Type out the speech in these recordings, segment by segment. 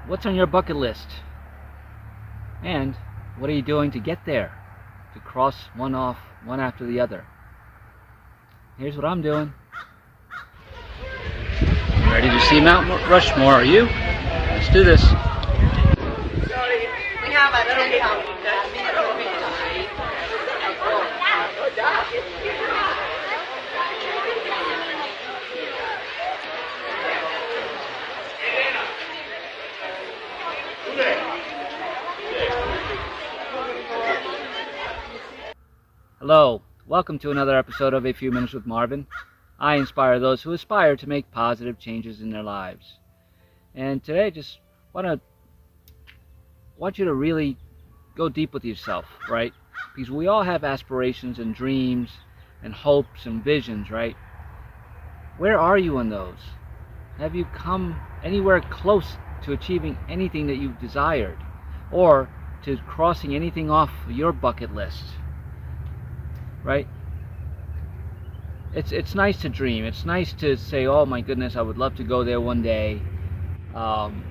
What's on your bucket list? And what are you doing to get there? To cross one off, one after the other. Here's what I'm doing. Ready to see Mount Rushmore, are you? Let's do this. Hello, welcome to another episode of A Few Minutes with Marvin. I inspire those who aspire to make positive changes in their lives. And today I just want you to really go deep with yourself, right? Because we all have aspirations and dreams and hopes and visions, right? Where are you in those? Have you come anywhere close to achieving anything that you've desired, or to crossing anything off your bucket list? Right? It's nice to dream. It's nice to say, oh my goodness, I would love to go there one day. But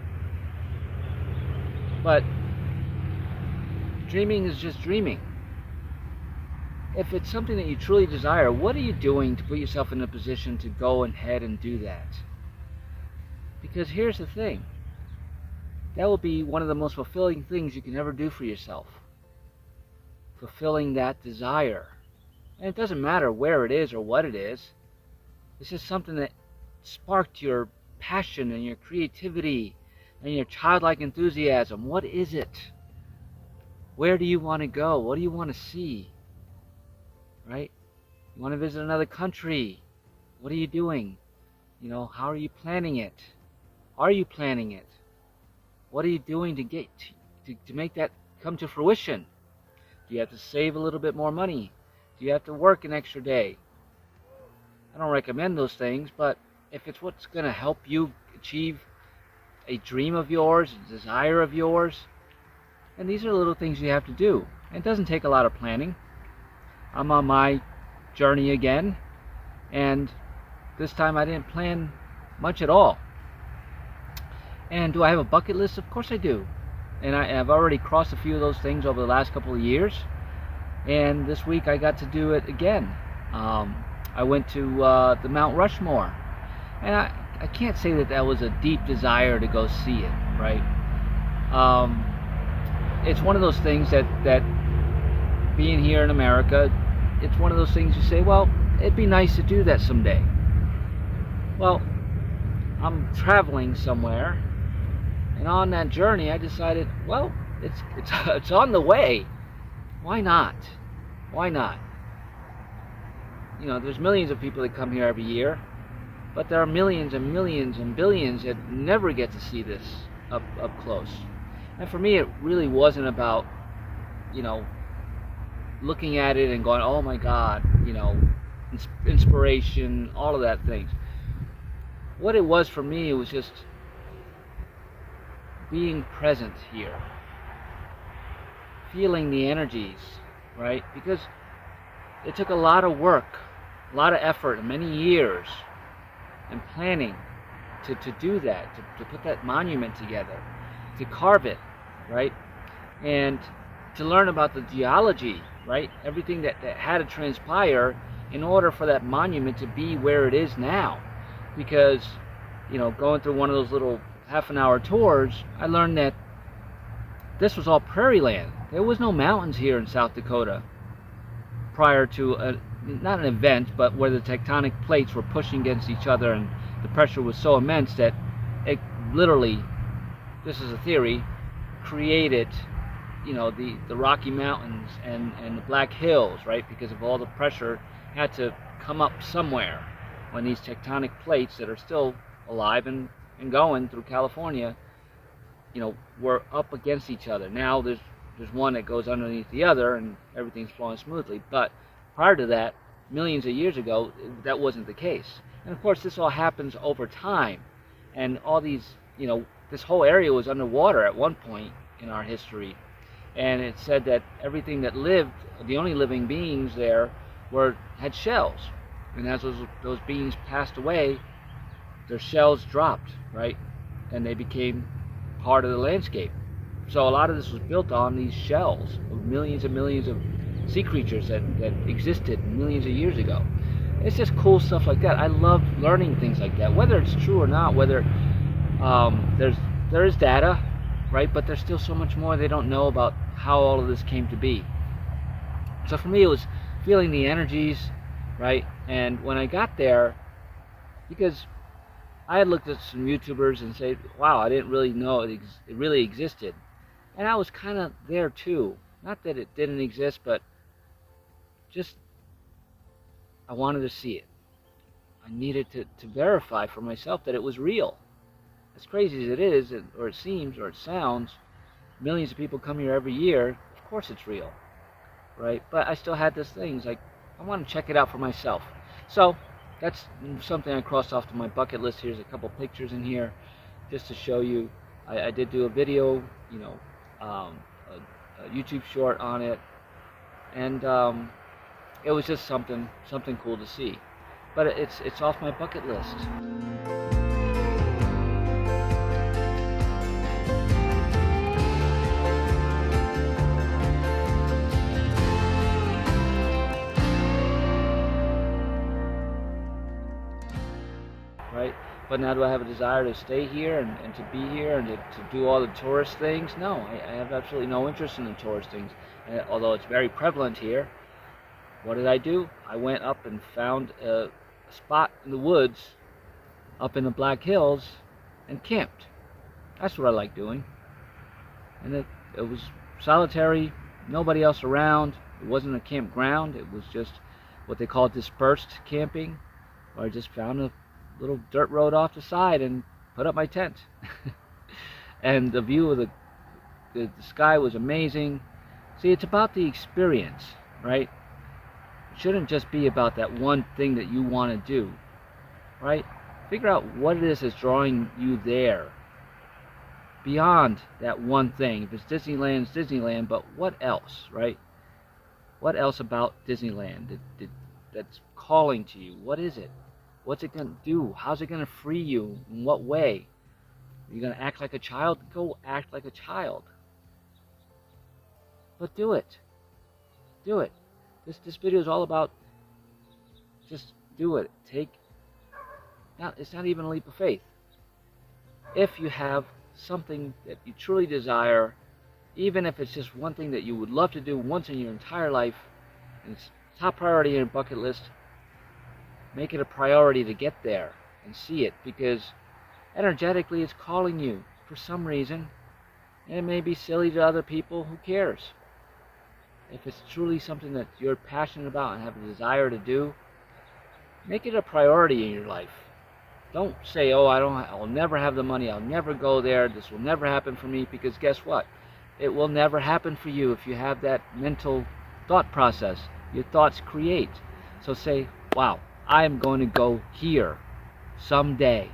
dreaming is just dreaming. If it's something that you truly desire, what are you doing to put yourself in a position to go ahead and do that? Because here's the thing. That will be one of the most fulfilling things you can ever do for yourself. Fulfilling that desire. And it doesn't matter where it is or what it is. It's just something that sparked your passion and your creativity and your childlike enthusiasm. What is it? Where do you want to go? What do you want to see? Right? You want to visit another country? What are you doing? How are you planning it? Are you planning it? What are you doing to get to make that come to fruition? Do you have to save a little bit more money? Do you have to work an extra day? I don't recommend those things, but if it's what's going to help you achieve a dream of yours, a desire of yours, then these are little things you have to do. It doesn't take a lot of planning. I'm on my journey again, and this time I didn't plan much at all. And do I have a bucket list? Of course I do. And I've already crossed a few of those things over the last couple of years. And this week I got to do it again. I went to the Mount Rushmore. And I can't say that was a deep desire to go see it, right? It's one of those things that being here in America, it's one of those things you say, well, it'd be nice to do that someday. Well, I'm traveling somewhere, and on that journey I decided, well, it's on the way. Why not? Why not? There's millions of people that come here every year, but there are millions and millions and billions that never get to see this up close. And for me, it really wasn't about, looking at it and going, oh my God, inspiration, all of that things. What it was for me, it was just being present here. Feeling the energies, right? Because it took a lot of work, a lot of effort, and many years and planning to do that, to put that monument together, to carve it, right? And to learn about the geology, right? Everything that had to transpire in order for that monument to be where it is now. Because, going through one of those little half-an-hour tours, I learned that this was all prairie land. There was no mountains here in South Dakota prior to not an event, but where the tectonic plates were pushing against each other and the pressure was so immense that it literally, this is a theory, created the Rocky Mountains and the Black Hills, right? Because of all the pressure had to come up somewhere when these tectonic plates that are still alive and going through California, were up against each other. Now there's one that goes underneath the other and everything's flowing smoothly. But prior to that, millions of years ago, that wasn't the case. And of course, this all happens over time. And all these, this whole area was underwater at one point in our history. And it said that everything that lived, the only living beings there, had shells. And as those beings passed away, their shells dropped, right? And they became part of the landscape. So a lot of this was built on these shells of millions and millions of sea creatures that existed millions of years ago. It's just cool stuff like that. I love learning things like that, whether it's true or not, whether there is data, right? But there's still so much more they don't know about how all of this came to be. So for me, it was feeling the energies, right? And when I got there, because I had looked at some YouTubers and said, wow, I didn't really know it really existed. And I was kind of there too. Not that it didn't exist, but just I wanted to see it. I needed to verify for myself that it was real. As crazy as it is, or it seems, or it sounds, millions of people come here every year, of course it's real, right? But I still had this thing, it's like, I want to check it out for myself. So that's something I crossed off to my bucket list. Here's a couple pictures in here, just to show you. I did do a video, a YouTube short on it, and it was just something cool to see. But it's off my bucket list. Right? But now do I have a desire to stay here and to be here and to do all the tourist things? No, I have absolutely no interest in the tourist things. Although it's very prevalent here. What did I do? I went up and found a spot in the woods up in the Black Hills and camped. That's what I like doing. And it was solitary, nobody else around. It wasn't a campground. It was just what they call dispersed camping, where I just found a little dirt road off the side and put up my tent. And the view of the sky was amazing. See, it's about the experience, right? It shouldn't just be about that one thing that you want to do, right? Figure out what it is that's drawing you there beyond that one thing. If it's Disneyland, it's Disneyland, but what else, right? What else about Disneyland that's calling to you? What is it? What's it going to do? How's it going to free you? In what way? Are you going to act like a child? Go act like a child. But do it. Do it. This video is all about just do it. It's not even a leap of faith. If you have something that you truly desire, even if it's just one thing that you would love to do once in your entire life, and it's top priority in your bucket list, make it a priority to get there and see it, because energetically it's calling you for some reason, and it may be silly to other people. Who cares? If it's truly something that you're passionate about and have a desire to do, make it a priority in your life. Don't say, oh, I'll never have the money, I'll never go there, this will never happen for me, because guess what? It will never happen for you if you have that mental thought process. Your thoughts create. So say, wow, I am going to go here someday.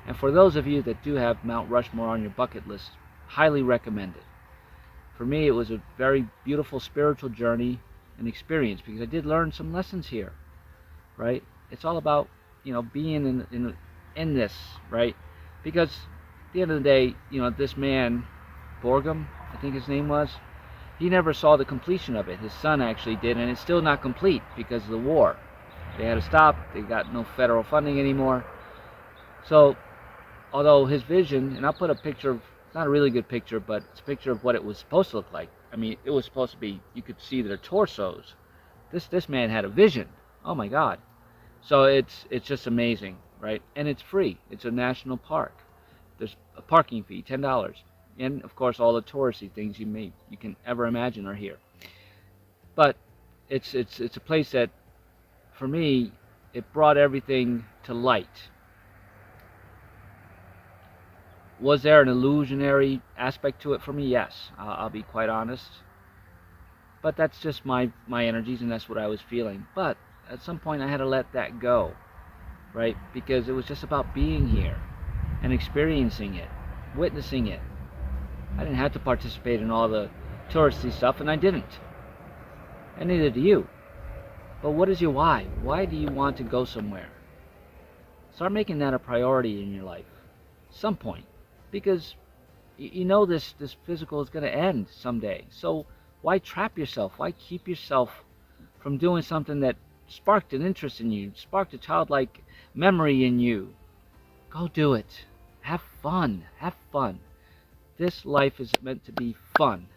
And for those of you that do have Mount Rushmore on your bucket list, highly recommend it. For me, it was a very beautiful spiritual journey and experience, because I did learn some lessons here, right? It's all about, being in this, right? Because at the end of the day, this man, Borgum, I think his name was, he never saw the completion of it. His son actually did, and it's still not complete because of the war. They had to stop. They got no federal funding anymore. So, although his vision, and I'll put a picture of, it's not a really good picture, but it's a picture of what it was supposed to look like. I mean, it was supposed to be, you could see their torsos. This man had a vision. Oh my God. So it's just amazing, right? And it's free. It's a national park. There's a parking fee, $10. And of course all the touristy things you can ever imagine are here. But it's a place that, for me, it brought everything to light. Was there an illusionary aspect to it for me? Yes, I'll be quite honest. But that's just my energies, and that's what I was feeling. But at some point I had to let that go, right? Because it was just about being here and experiencing it, witnessing it, I didn't have to participate in all the touristy stuff, and I didn't. And neither do you. But what is your why? Why do you want to go somewhere? Start making that a priority in your life. Some point. Because you know this physical is going to end someday. So why trap yourself? Why keep yourself from doing something that sparked an interest in you, sparked a childlike memory in you? Go do it. Have fun. Have fun. This life is meant to be fun.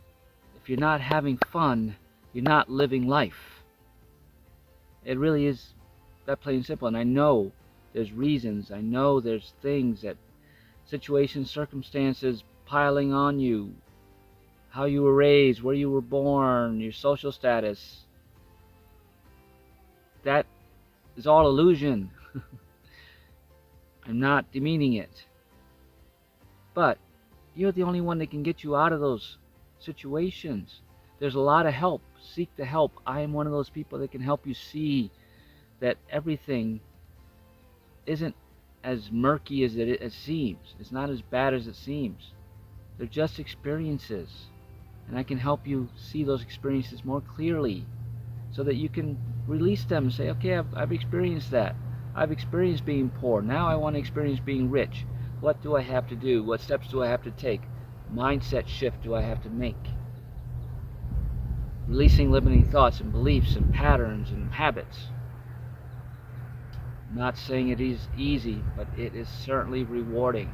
If you're not having fun, you're not living life. It really is that plain and simple. And I know there's reasons. I know there's things that situations, circumstances piling on you, how you were raised, where you were born, your social status. That is all illusion. I'm not demeaning it. But you're the only one that can get you out of those situations. There's a lot of help. Seek the help. I am one of those people that can help you see that everything isn't as murky as it seems. It's not as bad as it seems. They're just experiences. And I can help you see those experiences more clearly so that you can release them and say, okay, I've experienced that. I've experienced being poor. Now I want to experience being rich. What do I have to do? What steps do I have to take? Mindset shift do I have to make? Releasing limiting thoughts and beliefs and patterns and habits. I'm not saying it is easy, but it is certainly rewarding.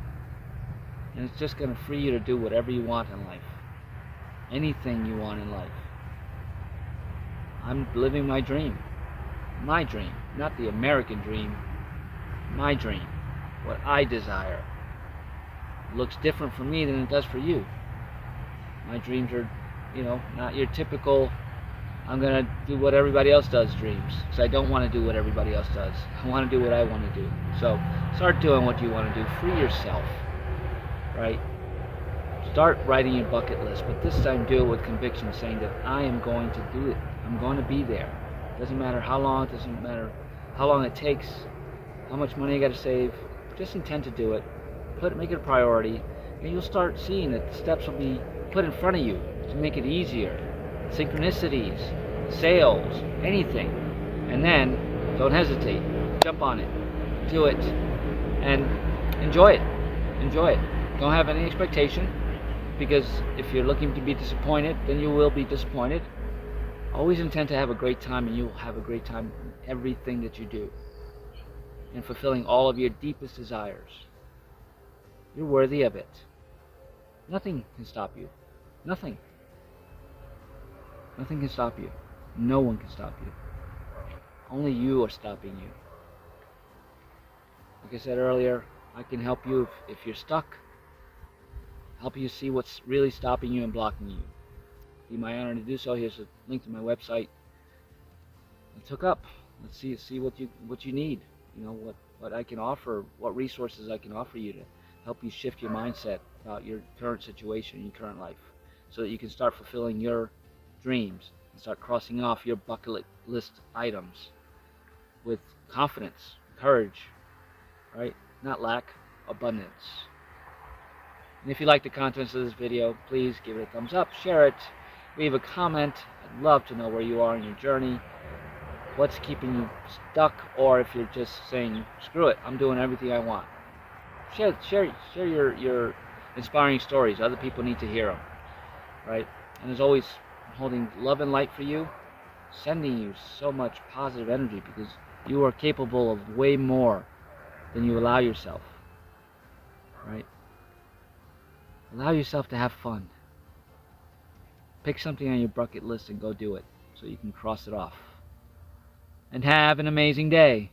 And it's just going to free you to do whatever you want in life. Anything you want in life. I'm living my dream. My dream. Not the American dream. My dream. What I desire. It looks different for me than it does for you. My dreams are, not your typical, I'm going to do what everybody else does dreams. Because I don't want to do what everybody else does. I want to do what I want to do. So start doing what you want to do. Free yourself. Right? Start writing your bucket list, but this time do it with conviction, saying that I am going to do it. I'm going to be there. Doesn't matter how long, it doesn't matter how long it takes, how much money you got to save. Just intend to do it. Make it a priority, and you'll start seeing that the steps will be put in front of you to make it easier. Synchronicities, sales, anything. And then don't hesitate. Jump on it. Do it. And enjoy it. Enjoy it. Don't have any expectation, because if you're looking to be disappointed, then you will be disappointed. Always intend to have a great time, and you'll have a great time in everything that you do, and fulfilling all of your deepest desires. You're worthy of it. Nothing can stop you. Nothing. Nothing can stop you. No one can stop you. Only you are stopping you. Like I said earlier, I can help you if you're stuck. Help you see what's really stopping you and blocking you. Be my honor to do so. Here's a link to my website. Let's hook up. Let's see what you need. What I can offer, what resources I can offer you to help you shift your mindset about your current situation, your current life, so that you can start fulfilling your dreams and start crossing off your bucket list items with confidence, courage, right? Not lack, abundance. And if you like the contents of this video, please give it a thumbs up, share it, leave a comment. I'd love to know where you are in your journey, what's keeping you stuck, or if you're just saying, screw it, I'm doing everything I want. Share your inspiring stories. Other people need to hear them, right? And as always, I'm holding love and light for you, sending you so much positive energy, because you are capable of way more than you allow yourself, right? Allow yourself to have fun. Pick something on your bucket list and go do it so you can cross it off. And have an amazing day.